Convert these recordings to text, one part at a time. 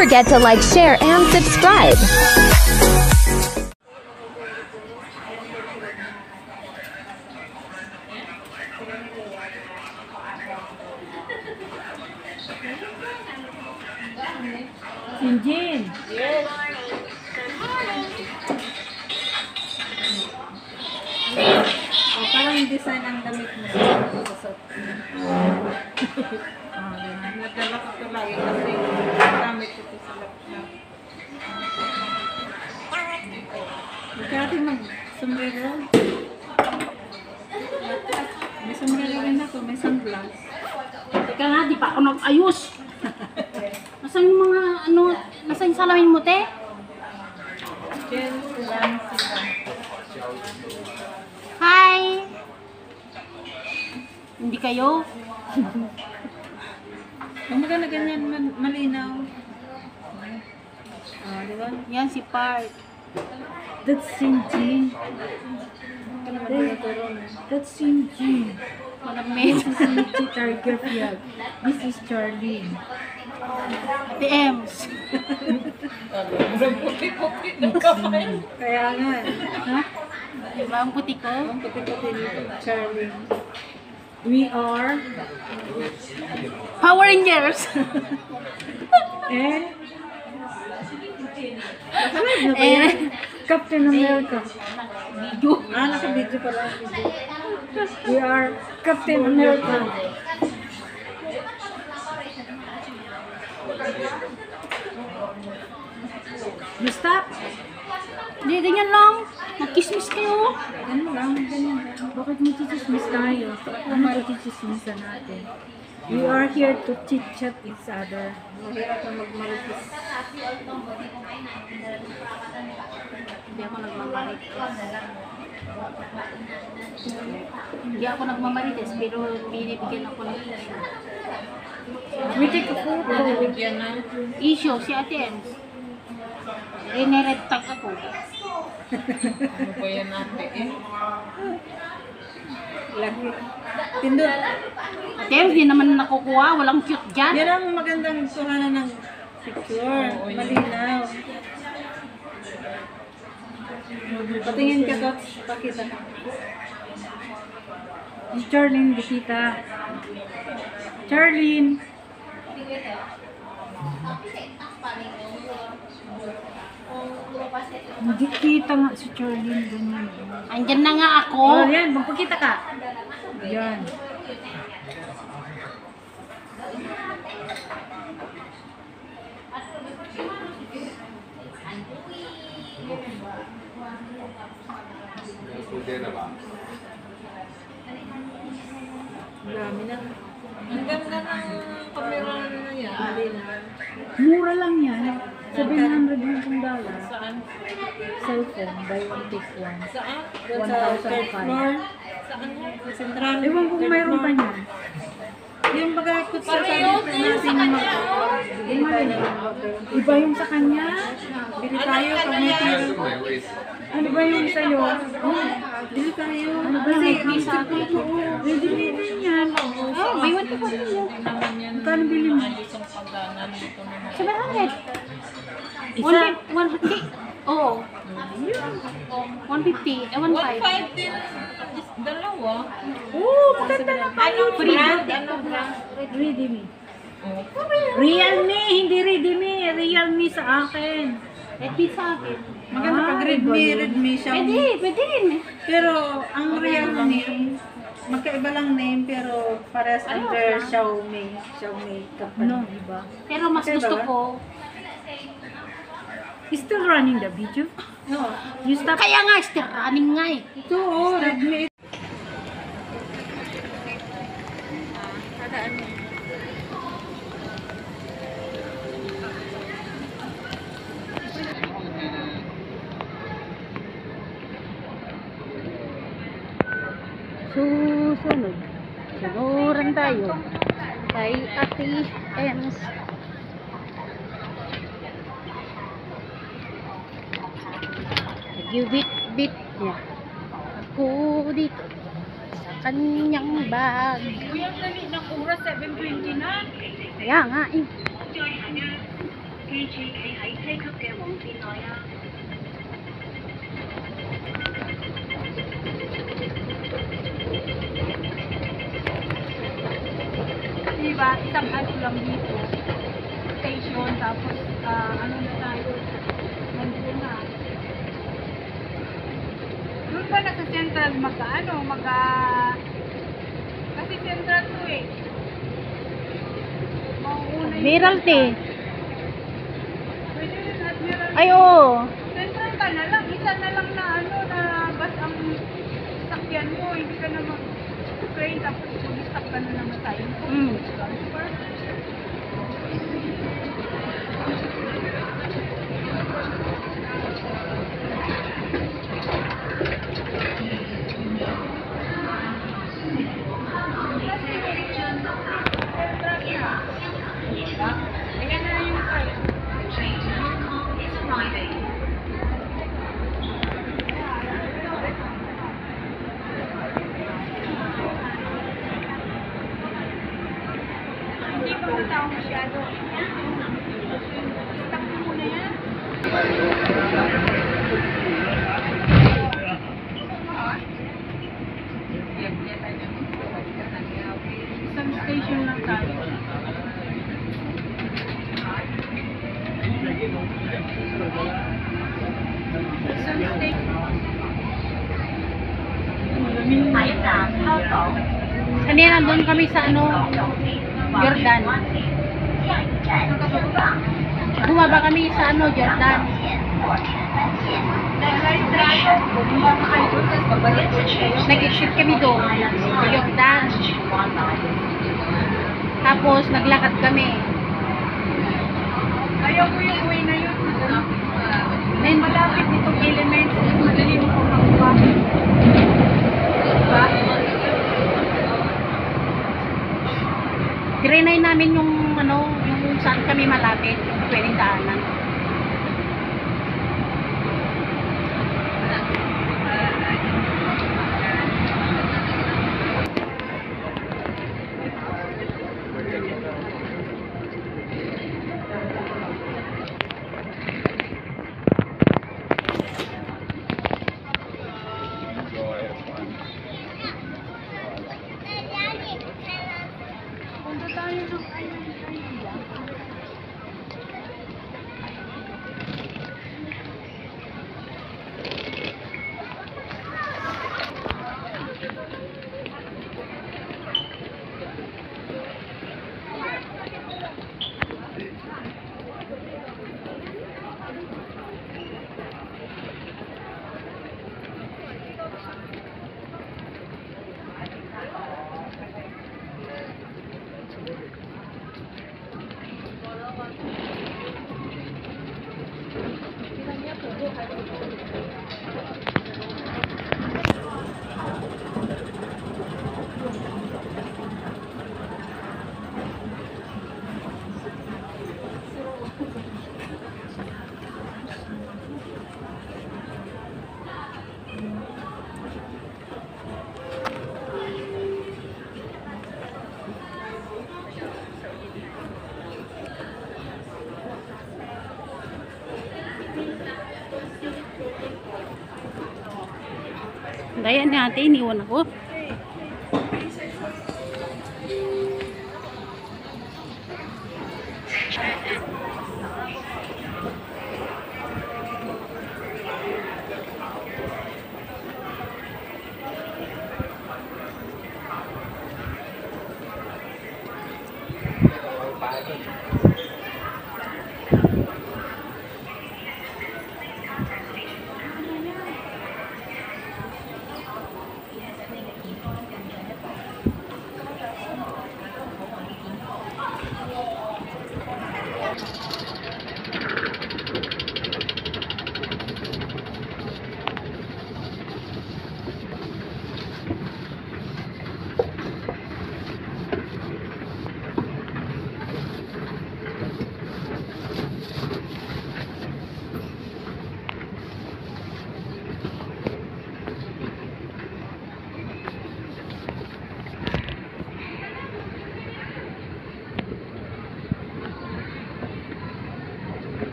forget to like, share, and subscribe. Jinjin. Yes. Oh, parang yung design ang damit mo sa susot. Nagdala ko ito lagi kasi gamit ko ito sa laptop. Magkati mag-sombrero. May sombrero rin ako, may sunglass. Teka nga, di pa ako nag-ayos. Nasaan yung mga, nasaan yung salamin mo, te? Then, lang sila. Hi! Hindi kayo? Ang maganda ganyan, malinaw. Oh, di ba? Yan si Park. That's Jinjin. That's Jinjin. Malamit. This is Michi Tiger Flag. This is Charlene. TMs. Puti-puti ng kamay. Kaya nga. Ha? Diba ang puti ko? Ang puti-puti nito. Charlene. We are Power Rangers. and ano ba yan? Captain America. Video. Naka-video pala ang video. We are Captain America. You stop? Hindi, ganyan lang. Magkismis kayo. Ganun lang, ganyan lang. Bakit magchichismis tayo? Ano magchichismisan natin? We are here to chit-chat each other. Mahirap na magmaritis. Hindi ako nagmamarites. Hindi ako nagmamarites, pero binibigyan ako ng issue. We take a photo. Bigyan na. Issue, si Ate Ems. Red tag ako. Ano ba yan ate eh? Lagi. Tindot. Ate Ems, di naman nakukuha. Walang cute dyan. Yan ang magandang kuhanan ng picture. Malinaw. Patingin ka, Tots. Pakita. Si Charlene, di kita. Charlene. Hindi kita nga si Charlene. Ganyan. Andyan na nga ako. Oh, yan. Magpakita ka. Yan. Dami na. Ang ganda ng camera na yan. Mura lang yan. $700 Saan? cellphone, buy one take one. Saan? Sa third floor. Saan yan? Sa Central? Ewan ko kung mayroon pa niyan. Yung bagakot sa sabi natin na iba yung sa kanya. Bili tayo pag may tira. Ano ba yung sa'yo? Bili tayo. Ano ba yung sa akin? Ready din yan. Oh, may one to one yun. Naman yan. Magkano bili mo? Ayos ang pagdana dito naman. 700. Isa? 150. Oo. 150. 150. 1.5 din. Dalawa. Oo, maganda na pa. Anong Free. brand? Anong brand? Redmi. Oh. Realme, hindi Redmi. Realme sa akin. Redmi sa akin. Maganda pag Redmi siya. Pwede rin. Pero ang Realme, magkaiba lang name pero parehas under Xiaomi. Xiaomi company, diba? Pero mas Okay gusto ba? ko. Still running the video? No. You stop. Kaya nga, still running nga eh. Ito, oh, Redmi. Susunod. Sunuran tayo. Kay Ate Ems. Nag-bit-bit niya. Ako dito. Sa kanyang bag. Kuya, dali ng oras, 7:20 na. Kaya nga eh. 記住企喺車級嘅黃線內啊！ Diba? Isang ano lang dito. Station, tapos ano na tayo. Nandun na. Doon ba nasa Central kasi Central to eh. Mauuna yung Admiralty. Pwede rin Admiralty. Ay, oo. Central ka na lang. Isa na lang na na bus ang sakyan mo. Hindi ka na mag-train tapos mag-stop ka na naman tayo. Mm. Transfer. Ayan na yung train. Hindi pa ang tao masyado. Stop mo muna yan. Isang station lang tayo. Isang state. Kanina nandun kami sa Jordan. Bumaba kami sa Jordan. Nag-exit kami doon. Jordan. Tapos naglakad kami. Ayaw ko yung way na yun. Then, Malapit nitong elements. Madali mo kung makuha. Diba? trinay namin yung saan kami malapit, yung pwedeng daanan. Punta tayo ng Dayan natin, iniwan ako.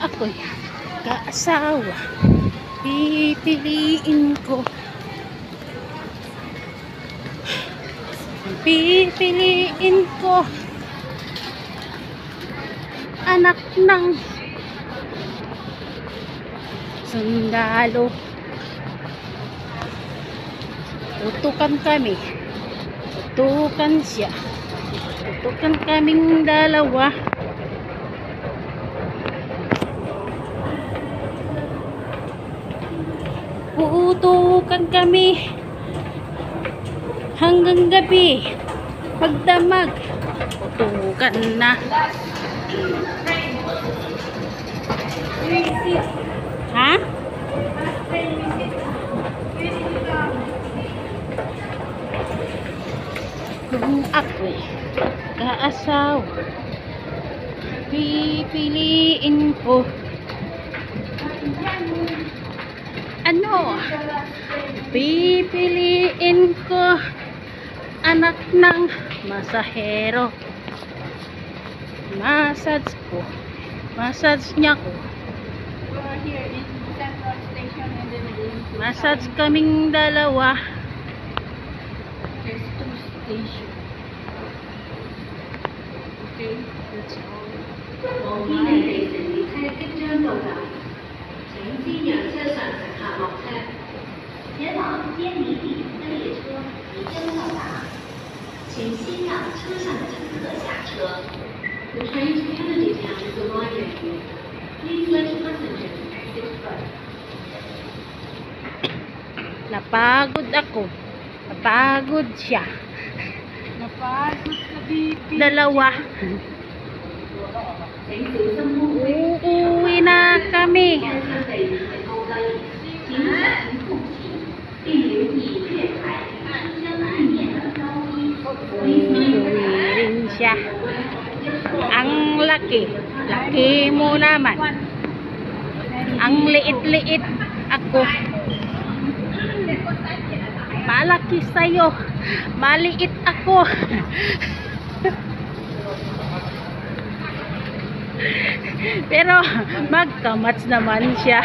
ako'y kaasawa, pipiliin ko. Pipiliin ko anak ng sundalo. Tutukan kami, tutukan siya, tutukan kaming dalawa. Tutukan kami hanggang gabi. Pagdamag, tutukan na. Ha? Kung ako'y kaasawa, pipiliin ko ano? Pipiliin ko anak ng masahero. Massage ko. Massage niya ko. Here in Central Station and then in Massage kaming dalawa. there's 2 stations. Okay, that's all. 往邊地地城列車即將到達，請先讓車上乘客落車。前往堅尼地城的列車即將到達，請先讓車上的乘客下車。The train to Kennedy Town is arriving. Please let passengers exit first. Napagod ako. Napagod siya. Napagod sa BP. Dalawa. 請小心污跡， Uuwi na kami. 車廂地面係高低，請小心空氣，並留意月台與車廂地面的高低。Uuwi rin siya. Ang laki. Laki mo naman. Ang liit-liit ako. Malaki sa'yo. Maliit ako. Pero magkamats naman siya.